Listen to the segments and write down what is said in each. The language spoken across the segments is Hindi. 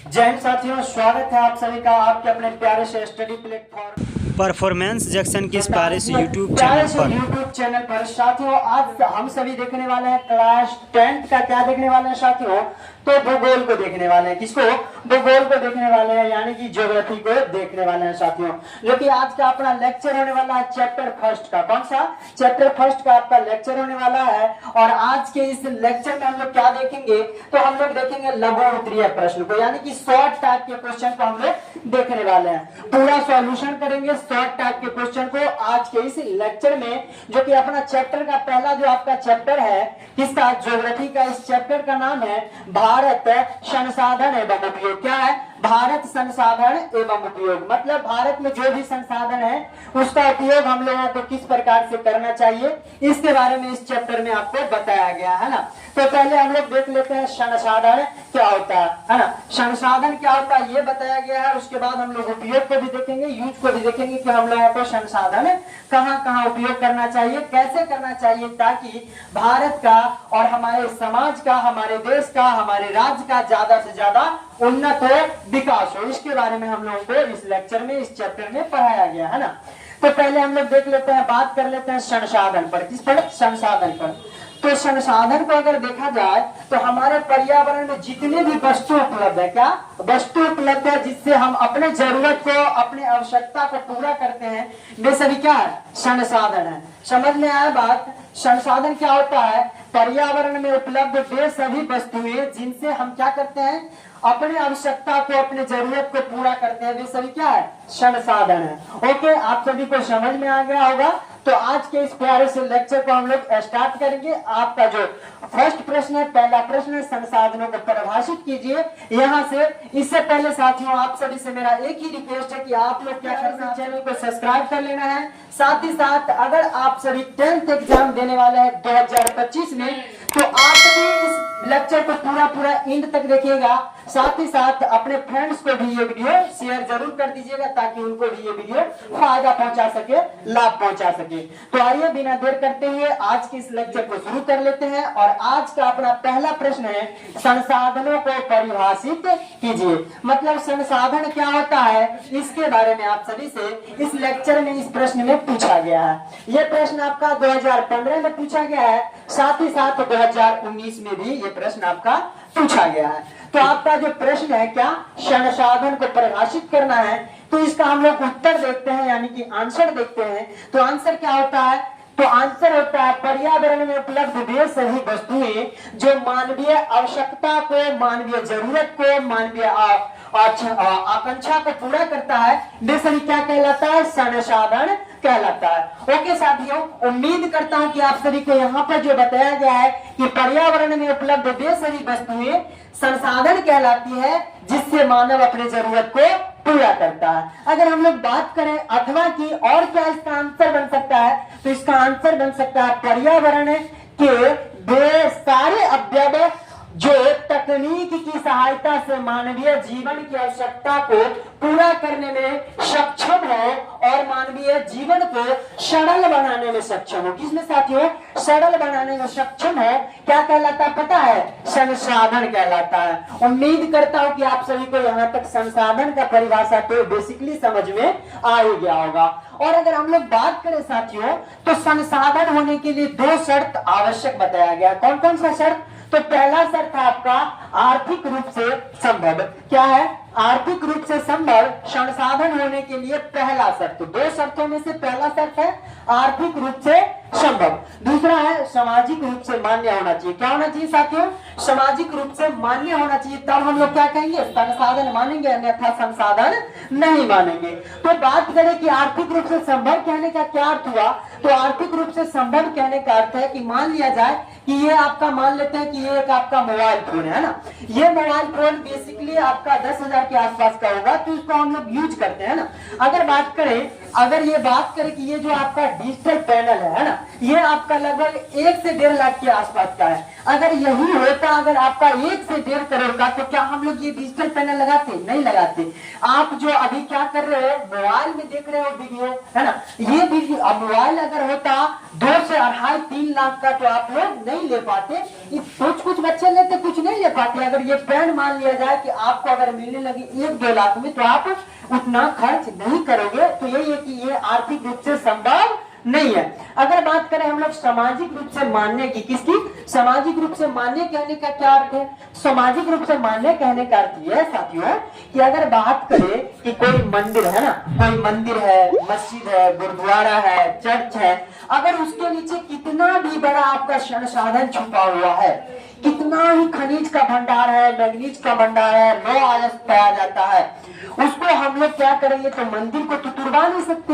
जय हिंद साथियों, स्वागत है आप सभी का आपके अपने प्यारे से स्टडी प्लेटफॉर्म परफॉर्मेंस जंक्शन की स्पारिश यूट्यूब चैनल पर। साथियों, आज हम सभी देखने वाले हैं क्लास 10 का। क्या देखने वाले हैं साथियों? तो भूगोल को देखने वाले हैं। किसको? भूगोल को देखने वाले हैं, यानी कि ज्योग्राफी को देखने वाले हैं साथियों। जो कि आज का अपना लेक्चर होने वाला है चैप्टर फर्स्ट का। कौन सा? चैप्टर फर्स्ट का आपका लेक्चर होने वाला है। और आज के इस लेक्चर में हम लोग क्या देखेंगे? तो हम लोग देखेंगे लघु उत्तरीय प्रश्न को, यानी कि शॉर्ट टाइप के क्वेश्चन को हम लोग देखने वाले हैं। पूरा सॉल्यूशन करेंगे शॉर्ट टाइप के क्वेश्चन को आज के इस लेक्चर में। जो कि अपना चैप्टर का पहला जो आपका चैप्टर है, किसका? ज्योग्राफी का। इस चैप्टर का नाम है भारत संसाधन एवं उपयोग। क्या है? भारत संसाधन एवं उपयोग। मतलब भारत में जो भी संसाधन है उसका उपयोग हम लोगों को किस प्रकार से करना चाहिए, इसके बारे में इस चैप्टर में आपको बताया गया है ना। तो पहले हम लोग देख लेते हैं संसाधन क्या होता है ना। संसाधन क्या होता है ये बताया गया है। उसके बाद हम लोग उपयोग को भी देखेंगे, यूज को भी देखेंगे कि हम लोगों को संसाधन कहाँ कहाँ उपयोग करना चाहिए, कैसे करना चाहिए, ताकि भारत का और हमारे समाज का, हमारे देश का, हमारे राज्य का ज्यादा से ज्यादा उन्नत हो, विकास हो। इसके बारे में हम लोगों को इस लेक्चर में, इस चैप्टर में पढ़ाया गया है ना। तो पहले हम लोग देख लेते हैं, बात कर लेते हैं संसाधन पर। किस पर? संसाधन पर। तो संसाधन को अगर देखा जाए तो हमारे पर्यावरण में जितने भी वस्तु उपलब्ध है, क्या वस्तु उपलब्ध है जिससे हम अपने जरूरत को, अपने आवश्यकता को पूरा करते हैं, वे सभी क्या है? संसाधन है। समझ में आया बात? संसाधन क्या होता है? पर्यावरण में उपलब्ध वे सभी वस्तुएं जिनसे हम क्या करते हैं? अपने आवश्यकता को, अपने जरूरत को पूरा करते हैं, वे सभी क्या है? संसाधन है। ओके, आप सभी को समझ में आ गया होगा। तो आज के इस प्यारे से लेक्चर को हम लोग स्टार्ट करेंगे। आपका जो फर्स्ट प्रश्न है, पहला प्रश्न है, संसाधनों को परिभाषित कीजिए यहाँ से। इससे पहले साथियों, आप सभी से मेरा एक ही रिक्वेस्ट है कि आप लोग क्या करना है? चैनल को सब्सक्राइब कर लेना है। साथ ही साथ अगर आप सभी 10th एग्जाम देने वाले हैं 2025 में, तो आप भी इस लेक्चर को पूरा एंड तक देखिएगा। साथ ही साथ अपने फ्रेंड्स को भी ये वीडियो शेयर जरूर कर दीजिएगा, ताकि उनको भी ये वीडियो फायदा पहुंचा सके, लाभ पहुंचा सके। तो आइए बिना देर करते हुए आज के इस लेक्चर को शुरू कर लेते हैं। और आज का अपना पहला प्रश्न है, संसाधनों को परिभाषित कीजिए। मतलब संसाधन क्या होता है, इसके बारे में आप सभी से इस लेक्चर में, इस प्रश्न में पूछा गया है। यह प्रश्न आपका 2015 में पूछा गया है, साथ ही साथ 2019 में भी ये प्रश्न आपका पूछा गया है। तो आपका जो प्रश्न है, क्या संसाधन को परिभाषित करना है, तो इसका हम लोग उत्तर देखते हैं, यानी कि आंसर देखते हैं। तो आंसर क्या होता है? तो आंसर होता है पर्यावरण में उपलब्ध वे सभी वस्तुएं जो मानवीय आवश्यकता को, मानवीय जरूरत को, मानवीय आकांक्षा को पूरा करता है, वे सभी क्या कहलाता है? संसाधन कहलाता है। ओके साथियों, उम्मीद करता हूं कि आप सभी को यहाँ पर जो बताया गया है कि पर्यावरण में उपलब्ध वे सभी वस्तुएं संसाधन कहलाती है, जिससे मानव अपने जरूरत को पूरा करता है। अगर हम लोग बात करें अथवा की और क्या इसका आंसर बन सकता है, तो इसका आंसर बन सकता है पर्यावरण के वे सारे अवयव जो तकनीक की सहायता से मानवीय जीवन की आवश्यकता को पूरा करने में सक्षम हो और मानवीय जीवन को सरल बनाने में सक्षम हो। किसमें साथियों? सरल बनाने में सक्षम हो। क्या कहलाता है पता है? संसाधन कहलाता है। उम्मीद करता हूं कि आप सभी को यहाँ तक संसाधन का परिभाषा तो बेसिकली समझ में आ ही गया होगा। और अगर हम लोग बात करें साथियों, तो संसाधन होने के लिए 2 शर्त आवश्यक बताया गया। कौन कौन सा शर्त? तो पहला शर्त है आपका आर्थिक रूप से संभव। क्या है? आर्थिक रूप से संभव संसाधन होने के लिए पहला शर्त। 2 शर्तों में से पहला शर्त है आर्थिक रूप से संभव। दूसरा है सामाजिक रूप से मान्य होना चाहिए। क्या होना चाहिए साथियों? सामाजिक रूप से मान्य होना चाहिए। तब हम लोग क्या कहेंगे? संसाधन मानेंगे, अन्यथा संसाधन नहीं मानेंगे। तो बात करें कि आर्थिक रूप से संभव कहने का क्या अर्थ हुआ, तो आर्थिक रूप से संभव कहने का अर्थ है कि मान लिया जाए कि ये आपका, मान लेते हैं कि ये एक आपका मोबाइल फोन है ना। ये मोबाइल फोन बेसिकली आपका 10,000 के आसपास का होगा, तो इसको हम लोग यूज करते हैं ना। अगर बात करें अगर ये बात करें कि ये जो आपका डिजिटल पैनल है ना, ये आपका लगभग 1 से 1.5 लाख के आसपास का है। अगर यही होता अगर आपका 1 से 1.5 करोड़ का, तो क्या हम लोग ये डिजिटल पैनल लगाते? नहीं लगाते। आप जो अभी क्या कर रहे हो, मोबाइल में देख रहे हो वीडियो, है ना, ये वीडियो अब मोबाइल अगर होता 2 से 2.5-3 लाख का, तो आप लोग नहीं ले पाते। कुछ बच्चे लेते, कुछ नहीं ले पाते। अगर ये पेन मान लिया जाए कि आपको अगर मिलने लगी 1-2 लाख में, तो आप उतना खर्च नहीं करोगे। तो यही है कि ये आर्थिक रूप से संभव नहीं है। अगर बात करें हम लोग सामाजिक रूप से मान्य की, किसकी? सामाजिक रूप से मान्य कहने का क्या अर्थ है? सामाजिक रूप से मान्य कहने का अर्थ यह साथियों है कि अगर बात करें कि कोई मंदिर है ना, कोई मंदिर है, मस्जिद है, गुरुद्वारा है, चर्च है, अगर उसके नीचे कितना भी बड़ा आपका संसाधन छुपा हुआ है, कितना ही खनिज का भंडार है, मैग्नीज का भंडार है, लौह अयस्क पाया जाता है, उसको हम लोग क्या करेंगे? तो मंदिर को तो तुड़वा नहीं सकते।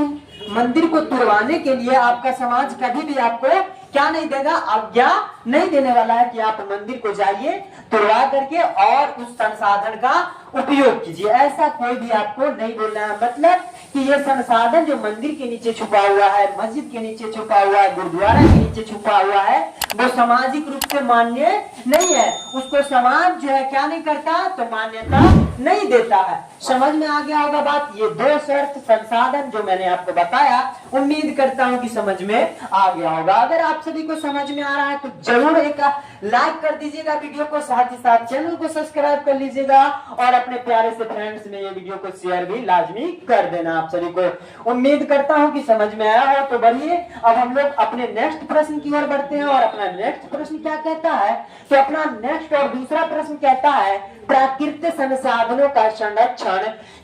मंदिर को तुड़वाने के लिए आपका समाज कभी भी आपको क्या नहीं देगा? आज्ञा नहीं देने वाला है कि आप मंदिर को जाइए, तुड़वा करके और उस संसाधन का उपयोग कीजिए। ऐसा कोई भी आपको नहीं बोलना है। मतलब कि ये संसाधन जो मंदिर के नीचे छुपा हुआ है, मस्जिद के नीचे छुपा हुआ है, गुरुद्वारा के नीचे छुपा हुआ है, वो सामाजिक रूप से मान्य नहीं है। उसको समाज जो है क्या नहीं करता? तो मान्यता नहीं देता है। समझ में आ गया होगा बात? ये 2 शर्त संसाधन जो मैंने आपको बताया, उम्मीद करता हूं कि समझ में आ गया होगा। अगर आप सभी को समझ में आ रहा है तो जरूर एक लाइक कर दीजिएगा वीडियो को, साथ ही साथ चैनल को सब्सक्राइब कर लीजिएगा और अपने प्यारे से फ्रेंड्स में ये वीडियो को शेयर भी लाजमी कर देना। आप सभी को उम्मीद करता हूं कि समझ में आया हो। तो बढ़िए, अब हम लोग अपने नेक्स्ट प्रश्न की ओर बढ़ते हैं। और अपना नेक्स्ट प्रश्न क्या कहता है? तो अपना नेक्स्ट और दूसरा प्रश्न कहता है, प्राकृतिक संसाधनों का संरक्षण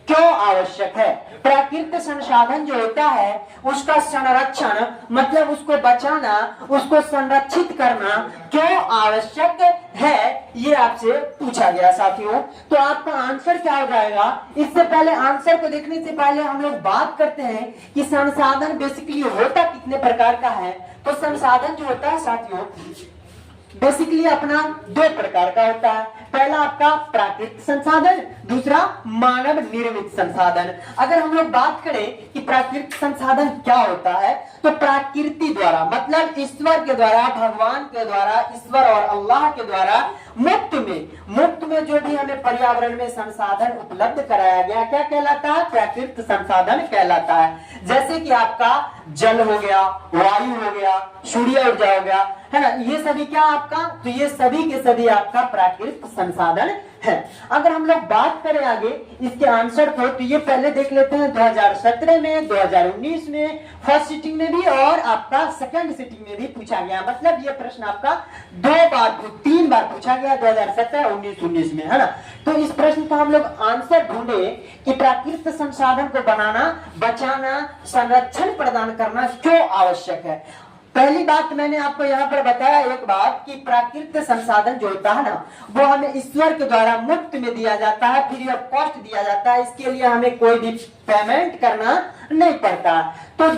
क्यों आवश्यक है? प्राकृतिक संसाधन जो होता है उसका संरक्षण मतलब उसको बचाना, उसको संरक्षित करना क्यों आवश्यक है, ये आपसे पूछा गया साथियों। तो आपका आंसर क्या हो जाएगा? इससे पहले आंसर को देखने से पहले हम लोग बात करते हैं कि संसाधन बेसिकली होता कितने प्रकार का है। तो संसाधन जो होता है साथियों बेसिकली अपना 2 प्रकार का होता है। पहला आपका प्राकृतिक संसाधन, दूसरा मानव निर्मित संसाधन। अगर हम लोग बात करें कि प्राकृतिक संसाधन क्या होता है, तो प्रकृति द्वारा मतलब ईश्वर के द्वारा, भगवान के द्वारा, ईश्वर और अल्लाह के द्वारा मुफ्त में जो भी हमें पर्यावरण में संसाधन उपलब्ध कराया गया, क्या कहलाता है? प्राकृतिक संसाधन कहलाता है। जैसे कि आपका जल हो गया, वायु हो गया, सूर्य ऊर्जा हो गया, है ना, ये सभी क्या आपका? तो ये सभी के सभी आपका प्राकृतिक संसाधन है। अगर हम लोग बात करें आगे इसके आंसर को, तो ये पहले देख लेते हैं 2017 में, 2019 में, फर्स्ट सिटिंग में भी और आपका सेकंड सिटिंग में भी पूछा गया। मतलब ये प्रश्न आपका 3 बार पूछा गया, 2017, 19 में, है ना। तो इस प्रश्न का हम लोग आंसर ढूंढे कि प्राकृतिक संसाधन को बनाना, बचाना, संरक्षण प्रदान करना क्यों आवश्यक है। पहली बात मैंने आपको यहाँ पर बताया एक बात कि प्राकृतिक संसाधन जो होता है ना, वो हमें ईश्वर के द्वारा मुफ्त में दिया जाता है, फ्री ऑफ कॉस्ट दिया जाता है। इसके लिए हमें कोई भी पेमेंट करना नहीं पड़ता। तो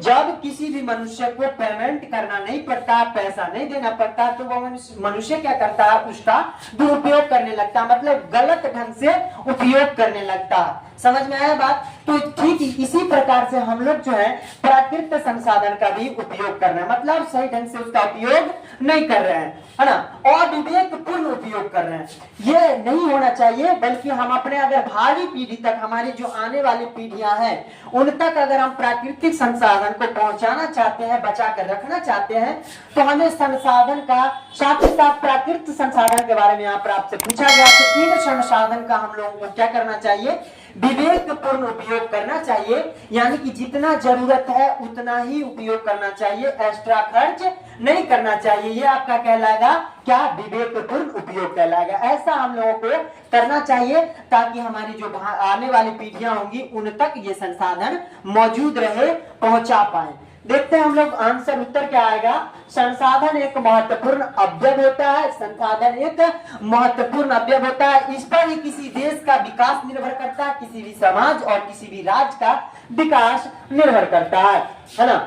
जब किसी भी मनुष्य को पेमेंट करना नहीं पड़ता, पैसा नहीं देना पड़ता, तो वो मनुष्य क्या करता है? उसका दुरुपयोग करने लगता है, मतलब गलत ढंग से उपयोग करने लगता है। समझ में आया बात? तो ठीक इसी प्रकार से हम लोग जो है प्राकृतिक संसाधन का भी उपयोग कर रहे हैं, मतलब सही ढंग से उसका उपयोग नहीं कर रहे हैं, है ना, और विवेकपूर्ण उपयोग कर रहे हैं। ये नहीं होना चाहिए, बल्कि हम अपने अगर भावी पीढ़ी तक, हमारी जो आने वाली पीढ़ियां हैं, उन तक अगर हम प्राकृतिक संसाधन को पहुंचाना चाहते हैं, बचा कर रखना चाहते हैं, तो हमें संसाधन का साथ ही साथ प्राकृतिक संसाधन के बारे में यहाँ पर आपसे पूछा गया कि इन संसाधन का हम लोगों को क्या करना चाहिए? विवेकपूर्ण उपयोग करना चाहिए, यानी कि जितना जरूरत है उतना ही उपयोग करना चाहिए, एक्स्ट्रा खर्च नहीं करना चाहिए। ये आपका कहलाएगा क्या? विवेकपूर्ण उपयोग कहलाएगा। ऐसा हम लोगों को करना चाहिए ताकि हमारी जो आने वाली पीढ़ियां होंगी उन तक ये संसाधन मौजूद रहे, पहुंचा पाए। देखते हैं हम लोग आंसर, उत्तर क्या आएगा? संसाधन एक महत्वपूर्ण अवयव होता है। संसाधन एक महत्वपूर्ण अवयव होता है। इस पर ही किसी देश का विकास निर्भर करता है, किसी भी समाज और किसी भी राज्य का विकास निर्भर करता है ना।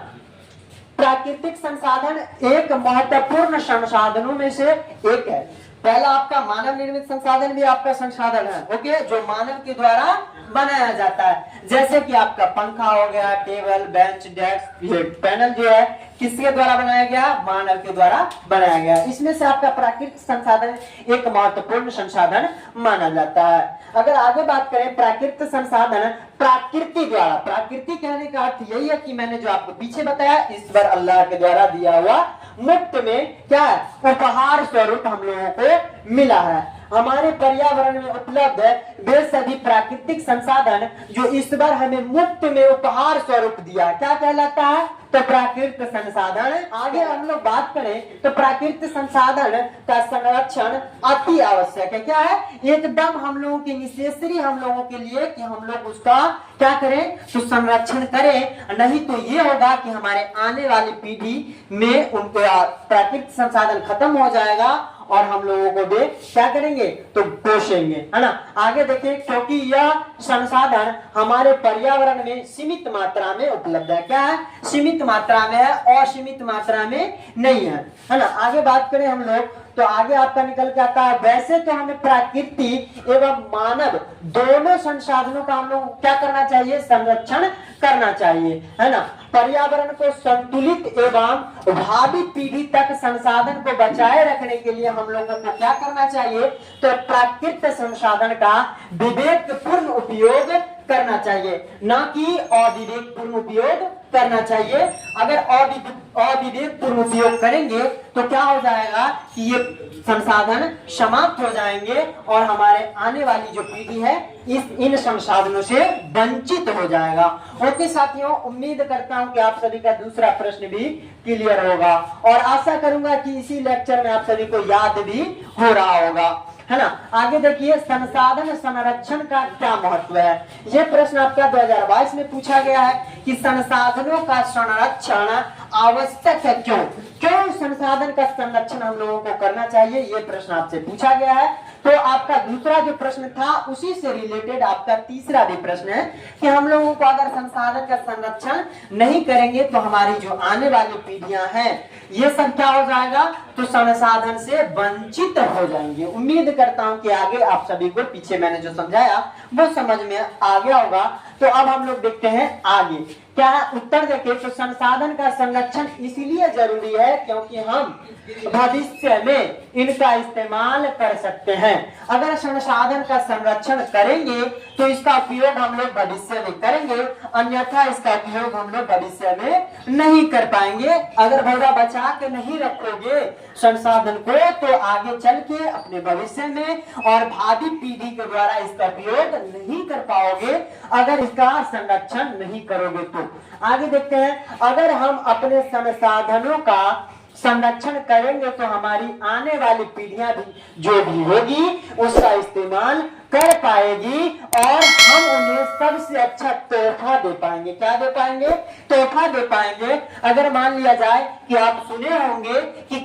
प्राकृतिक संसाधन एक महत्वपूर्ण संसाधनों में से एक है। पहला आपका मानव निर्मित संसाधन भी आपका संसाधन है, ओके, जो मानव के द्वारा बनाया जाता है। जैसे कि आपका पंखा हो गया, टेबल, बेंच, डेस्क, ये पैनल जो है किसके द्वारा बनाया गया? मानव के द्वारा बनाया गया। इसमें से आपका प्राकृतिक संसाधन एक महत्वपूर्ण संसाधन माना जाता है। अगर आगे बात करें प्राकृतिक संसाधन, प्राकृति द्वारा, प्राकृति कहने का अर्थ यही है कि मैंने जो आपको पीछे बताया, ईश्वर अल्लाह के द्वारा दिया हुआ मुफ्त में क्या है? उपहार स्वरूप हम लोगों को मिला है। हमारे पर्यावरण में उपलब्ध वे सभी प्राकृतिक संसाधन जो ईश्वर हमें मुफ्त में उपहार स्वरूप दिया, क्या कहलाता है? तो प्राकृतिक संसाधन। आगे हम लोग बात करें तो प्राकृतिक संसाधन का संरक्षण अति आवश्यक है। क्या है? एकदम हम लोगों के नेसेसरी हम लोगों के लिए कि हम लोग उसका क्या करें? तो संरक्षण करें, नहीं तो ये होगा कि हमारे आने वाली पीढ़ी में उनका प्राकृतिक संसाधन खत्म हो जाएगा और हम लोगों को भी क्या करेंगे? तो पोषेंगे, है ना। आगे देखिए, क्योंकि यह संसाधन हमारे पर्यावरण में सीमित मात्रा में उपलब्ध है। क्या है? सीमित मात्रा में है, असीमित मात्रा में नहीं है ना। आगे बात करें हम लोग तो आगे आपका निकल के आता है, वैसे तो हमें प्रकृति एवं मानव दोनों संसाधनों का हम लोग क्या करना चाहिए? संरक्षण करना चाहिए, है ना। पर्यावरण को संतुलित एवं भावी पीढ़ी तक संसाधन को बचाए रखने के लिए हम लोगों को क्या करना चाहिए? तो प्राकृतिक संसाधन का विवेकपूर्ण उपयोग करना चाहिए, ना कि अविवेकपूर्ण उपयोग करना चाहिए। अगर अविवेकपूर्ण उपयोग करेंगे तो क्या हो जाएगा कि ये संसाधन समाप्त हो जाएंगे और हमारे आने वाली जो पीढ़ी है इन संसाधनों से वंचित हो जाएगा। ओके साथियों, उम्मीद करता हूं कि आप सभी का दूसरा प्रश्न भी क्लियर होगा और आशा करूंगा कि इसी लेक्चर में आप सभी को याद भी हो रहा होगा, है ना। आगे देखिए, संसाधन संरक्षण का क्या महत्व है? यह प्रश्न आपका 2022 में पूछा गया है कि संसाधनों का संरक्षण आवश्यक है। क्यों संसाधन का संरक्षण हम लोगों को करना चाहिए? यह प्रश्न आपसे पूछा गया है। तो आपका दूसरा जो प्रश्न था उसी से रिलेटेड आपका तीसरा भी प्रश्न है कि हम लोगों को अगर संसाधन का संरक्षण नहीं करेंगे तो हमारी जो आने वाली पीढ़ियां हैं ये सब क्या हो जाएगा? तो संसाधन से वंचित हो जाएंगे। उम्मीद करता हूं कि आगे आप सभी को पीछे मैंने जो समझाया वो समझ में आ गया होगा। तो अब हम लोग देखते हैं आगे क्या उत्तर देखें। तो संसाधन का संरक्षण इसलिए जरूरी है क्योंकि हम भविष्य में इनका इस्तेमाल कर सकते हैं। अगर संसाधन का संरक्षण करेंगे तो इसका उपयोग हम लोग भविष्य में करेंगे, अन्यथा इसका उपयोग हम लोग भविष्य में नहीं कर पाएंगे। अगर भैया बचा के नहीं रखोगे संसाधन को तो आगे चल के अपने भविष्य में और भावी पीढ़ी के द्वारा इसका उपयोग नहीं कर पाओगे अगर इसका संरक्षण नहीं करोगे। तो आगे देखते हैं, अगर हम अपने संसाधनों का संरक्षण करेंगे तो हमारी आने वाली पीढ़ियां भी जो भी होगी उसका इस्तेमाल कर पाएगी और हम उन्हें सबसे अच्छा तोहफा दे पाएंगे। क्या दे पाएंगे? तोहफा दे पाएंगे। अगर मान लिया जाए कि आप सुने होंगे कि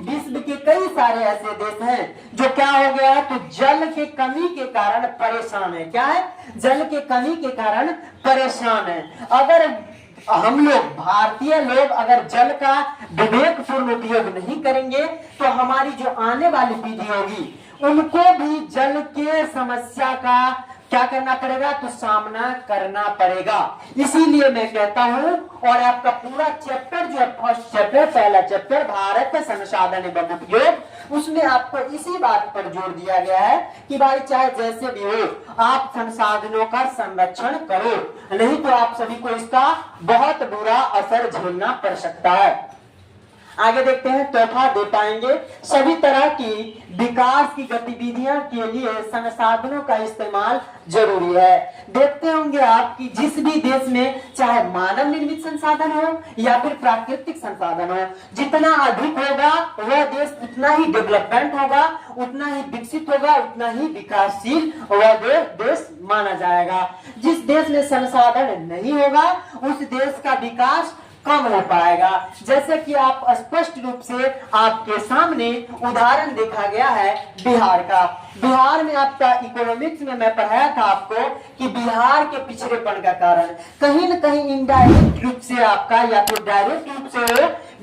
विश्व के कई सारे ऐसे देश हैं जो क्या हो गया है? तो जल के कमी के कारण परेशान है। क्या है? जल के कमी के कारण परेशान है। अगर हम लोग भारतीय लोग अगर जल का विवेकपूर्ण उपयोग नहीं करेंगे तो हमारी जो आने वाली पीढ़ी होगी उनको भी जल के समस्या का क्या करना पड़ेगा? तो सामना करना पड़ेगा। इसीलिए मैं कहता हूं और आपका पूरा चैप्टर जो है फर्स्ट चैप्टर, पहला चैप्टर भारत संसाधन एवं उपयोग, उसमें आपको इसी बात पर जोर दिया गया है कि भाई चाहे जैसे भी हो आप संसाधनों का संरक्षण करो, नहीं तो आप सभी को इसका बहुत बुरा असर झेलना पड़ सकता है। आगे देखते हैं, तोहफा दे पाएंगे। सभी तरह की विकास की गतिविधियां के लिए संसाधनों का इस्तेमाल जरूरी है। देखते होंगे आप कि जिस भी देश में चाहे मानव निर्मित संसाधन हो या फिर प्राकृतिक संसाधन हो, जितना अधिक होगा वह देश उतना ही डेवलपमेंट होगा, उतना ही विकसित होगा, उतना ही विकासशील वह देश माना जाएगा। जिस देश में संसाधन नहीं होगा उस देश का विकास कम हो पाएगा। जैसे कि आप स्पष्ट रूप से आपके सामने उदाहरण देखा गया है बिहार का। बिहार में आपका इकोनॉमिक्स में मैं पढ़ाया था आपको कि बिहार के पिछड़ेपन का कारण कहीं न कहीं इनडायरेक्ट रूप से आपका या फिर डायरेक्ट रूप से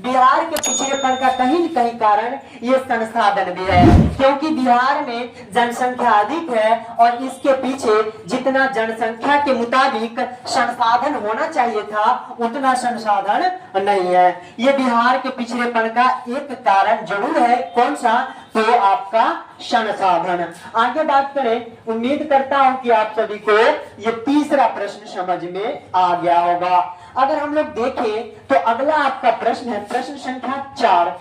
बिहार के पिछड़ेपन का कहीं न कहीं कारण ये संसाधन भी है, क्योंकि बिहार में जनसंख्या अधिक है और इसके पीछे जितना जनसंख्या के मुताबिक संसाधन होना चाहिए था उतना संसाधन नहीं है। ये बिहार के पिछड़ेपन का एक कारण जरूर है। कौन सा? तो आपका संसाधन। आगे बात करें, उम्मीद करता हूं कि आप सभी को ये तीसरा प्रश्न समझ में आ गया होगा। अगर हम लोग देखें तो अगला आपका प्रश्न है प्रश्न संख्या 4,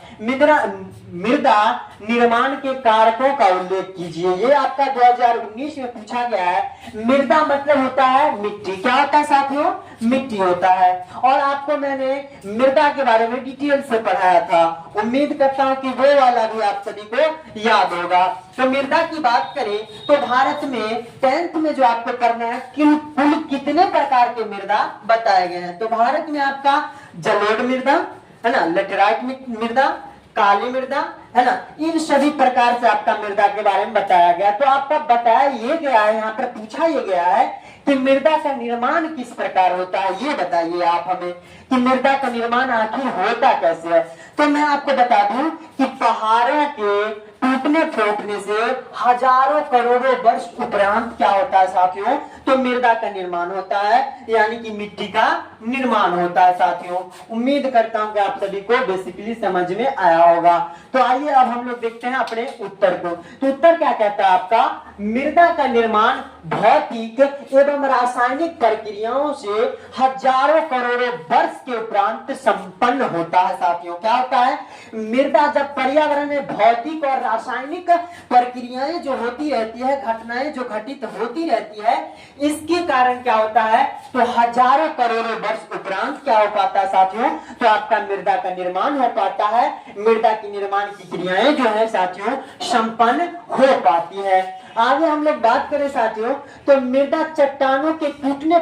मृदा निर्माण के कारकों का उल्लेख कीजिए। ये आपका 2019 में पूछा गया है। मृदा मतलब होता है मिट्टी। क्या होता है साथियों? मिट्टी होता है। और आपको मैंने मृदा के बारे में डिटेल से पढ़ाया था। उम्मीद करता हूं कि वो वाला भी आप सभी को याद होगा। तो मृदा की बात करें तो भारत में 10th में जो आपको करना है कि कुल कितने प्रकार के मृदा बताए गए हैं। तो भारत में आपका जलोढ़ मृदा है ना, लेटेराइट मृदा, काली मृदा है ना, इन सभी प्रकार से आपका मृदा के बारे में बताया गया। तो आपका बताया ये गया है, यहाँ पर पूछा ये गया है कि मृदा का निर्माण किस प्रकार होता है। ये बताइए आप हमें कि मृदा का निर्माण आखिर होता कैसे है। तो मैं आपको बता दूं कि पहाड़ों के टूटने फूटने से हजारों करोड़ों वर्ष उपरांत क्या होता है साथियों? तो मृदा का निर्माण होता है, यानी कि मिट्टी का निर्माण होता है साथियों। उम्मीद करता हूं कि आप सभी को बेसिकली समझ में आया होगा। तो आइए अब हम लोग देखते हैं अपने उत्तर को। तो उत्तर क्या कहता है आपका? मृदा का निर्माण भौतिक एवं रासायनिक प्रक्रियाओं से हजारों करोड़ों वर्ष के उपरांत संपन्न होता है साथियों। क्या होता है? मृदा जब पर्यावरण में भौतिक और रासायनिक प्रक्रियाएं जो होती रहती है, घटनाएं जो घटित होती रहती है, इसके कारण क्या होता है? तो हजारों करोड़ों वर्ष उपरांत क्या हो पाता है साथियों? तो आपका मृदा का निर्माण हो पाता है। मृदा की निर्माण की क्रियाएं जो है साथियों संपन्न हो पाती है। आगे हम लोग बात करें साथियों तो मृदा चट्टानों के टूटने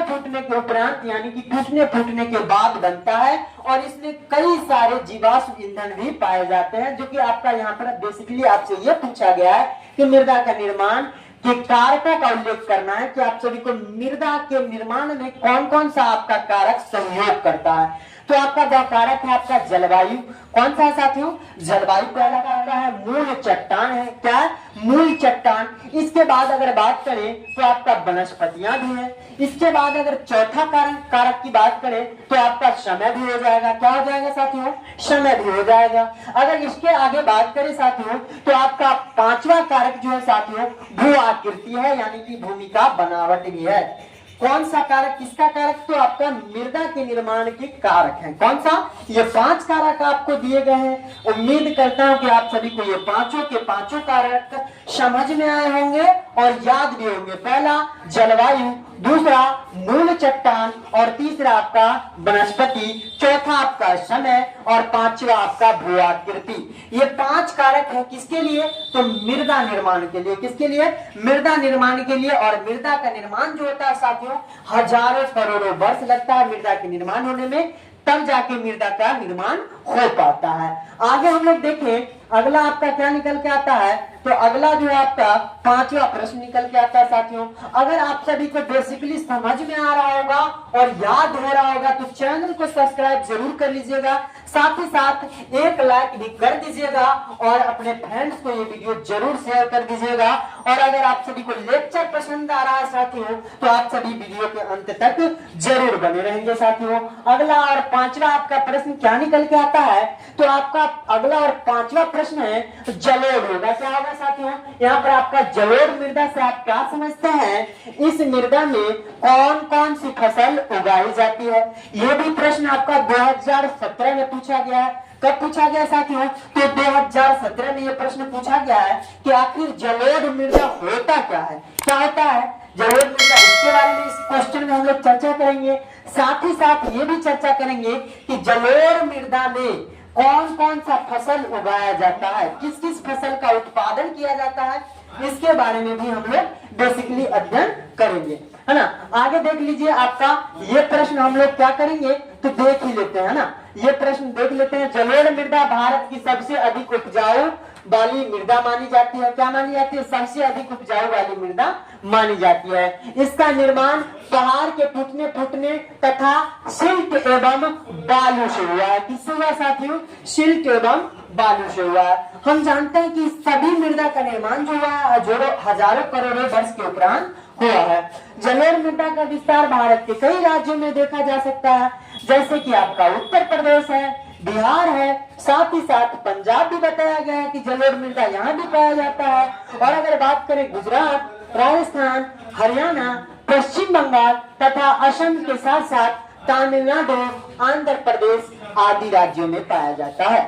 फूटने के उपरांत यानी कि टूटने फूटने के बाद बनता है और इसमें कई सारे जीवाश्म ईंधन भी पाए जाते हैं, जो कि आपका यहाँ पर बेसिकली आपसे यह पूछा गया है कि मृदा का निर्माण के कारकों का उल्लेख करना है कि आप सभी को मृदा के निर्माण में कौन कौन सा आपका कारक सहयोग करता है। तो आपका जो कारक है आपका जलवायु। कौन सा है साथियों? जलवायु पहला कारक है। मूल चट्टान है। क्या? मूल चट्टान। इसके बाद अगर बात करें तो आपका वनस्पतियां भी है। इसके बाद अगर चौथा कारक की बात करें तो आपका समय भी हो जाएगा। क्या हो जाएगा साथियों? समय भी हो जाएगा। अगर इसके आगे बात करें साथियों तो आपका पांचवा कारक जो है साथियों भू आकृति है, यानी कि भूमि का बनावट भी है। कौन सा कारक? किसका कारक? तो आपका मृदा के निर्माण के कारक है। कौन सा? ये 5 कारक आपको दिए गए हैं। उम्मीद करता हूं कि आप सभी को ये पांचों के पांचों कारक समझ में आए होंगे और याद भी होंगे। पहला जलवायु, दूसरा मूल चट्टान और तीसरा आपका वनस्पति, चौथा आपका समय और पांचवा आपका भू आकृति। ये 5 कारक है किसके लिए? तो मृदा निर्माण के लिए। किसके लिए? मृदा निर्माण के लिए। और मृदा का निर्माण जो होता है साथियों हजारों करोड़ों वर्ष लगता है मृदा के निर्माण होने में, तब जाके मृदा का निर्माण हो पाता है। आगे हम लोग देखें अगला आपका क्या निकल के आता है। तो अगला जो है आपका 5वां प्रश्न निकल के आता है साथियों। अगर आप सभी को बेसिकली समझ में आ रहा होगा और याद हो रहा होगा तो चैनल को सब्सक्राइब जरूर कर लीजिएगा, साथ ही साथ एक लाइक भी कर दीजिएगा और अपने फ्रेंड्स को ये वीडियो जरूर शेयर कर दीजिएगा। और अगर आप सभी को लेक्चर पसंद आ रहा है साथियों तो आप सभी वीडियो के अंत तक जरूर बने रहेंगे साथियों। अगला और 5वां आपका प्रश्न क्या निकल के आता है। तो आपका अगला और 5वां प्रश्न है जलोढ़ होगा। क्या होगा साथियों? यहाँ पर आपका जलोढ़ मृदा से आप क्या समझते हैं? इस मृदा में कौन कौन सी फसल उगाई जाती है? यह भी प्रश्न आपका 2017 में पूछा गया है। कब पूछा गया साथियों? तो 2017 में यह प्रश्न पूछा गया है कि आखिर जलोढ़ मृदा होता क्या है? क्या होता है जलोढ़ मृदा? इसके बारे में इस क्वेश्चन में हम लोग चर्चा करेंगे। साथ ही साथ ये भी चर्चा करेंगे कि जलोढ़ मृदा में कौन कौन सा फसल उगाया जाता है, किस किस फसल का उत्पादन किया जाता है, इसके बारे में भी हम लोग बेसिकली अध्ययन करेंगे, है ना। आगे देख लीजिए आपका ये प्रश्न हम लोग क्या करेंगे तो देख ही लेते हैं, है ना। ये प्रश्न देख लेते हैं। जलोढ़ मृदा भारत की सबसे अधिक उपजाऊ वाली मृदा मानी जाती है। क्या मानी जाती है? सबसे अधिक उपजाऊ वाली मृदा मानी जाती है। इसका निर्माण पहाड़ के टूटने फूटने तथा सिल्ट एवं बालू से हुआ है। किससे हुआ साथियों? सिल्ट एवं बालू से हुआ है। हम जानते हैं कि सभी मृदा का निर्माण जो हुआ है हजारों करोड़ों वर्ष के उपरांत हुआ है। जलोढ़ मृदा का विस्तार भारत के कई राज्यों में देखा जा सकता है, जैसे कि आपका उत्तर प्रदेश है, बिहार है, साथ ही साथ पंजाब भी बताया गया है कि जलोढ़ मृदा यहाँ भी पाया जाता है। और अगर बात करें गुजरात, राजस्थान, हरियाणा, पश्चिम बंगाल तथा असम के साथ साथ तमिलनाडु, आंध्र प्रदेश आदि राज्यों में पाया जाता है।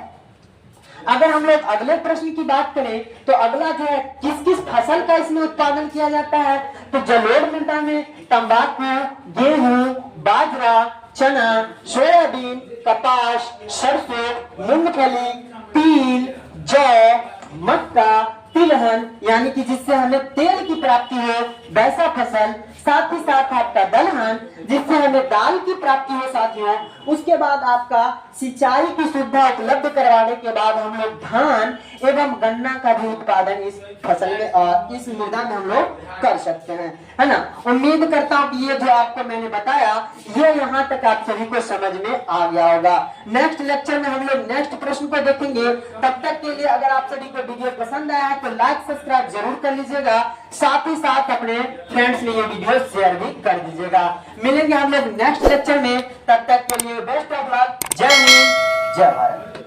अगर हम लोग अगले प्रश्न की बात करें तो अगला जो है किस किस फसल का इसमें उत्पादन किया जाता है, तो जलोढ़ मृदा में तंबाकू, गेहूं, बाजरा, चना, सोयाबीन, कपास, सरसों, मूंगफली, तिल, जौ, मक्का, तिलहन यानी कि जिससे हमें तेल की प्राप्ति हो वैसा फसल, साथ ही साथ आपका दलहन जिससे हमें दाल की प्राप्ति हो साथियों। उसके बाद आपका सिंचाई की सुविधा उपलब्ध करवाने के बाद हम लोग धान एवं गन्ना का भी उत्पादन इस फसल में और इस मृदा में हम लोग कर सकते हैं, है ना। उम्मीद करता हूँ कि ये जो आपको मैंने बताया ये यहाँ तक आप सभी को समझ में आ गया होगा। नेक्स्ट लेक्चर में हम लोग नेक्स्ट प्रश्न को देखेंगे। तब तक के लिए अगर आप सभी को वीडियो पसंद आया है तो लाइक सब्सक्राइब जरूर कर लीजिएगा, साथ ही साथ अपने फ्रेंड्स में ये वीडियो शेयर भी कर दीजिएगा। मिलेंगे हम लोग नेक्स्ट लेक्चर में, तब तक के लिए बेस्ट ऑफ लक। जय हिंद, जय भारत।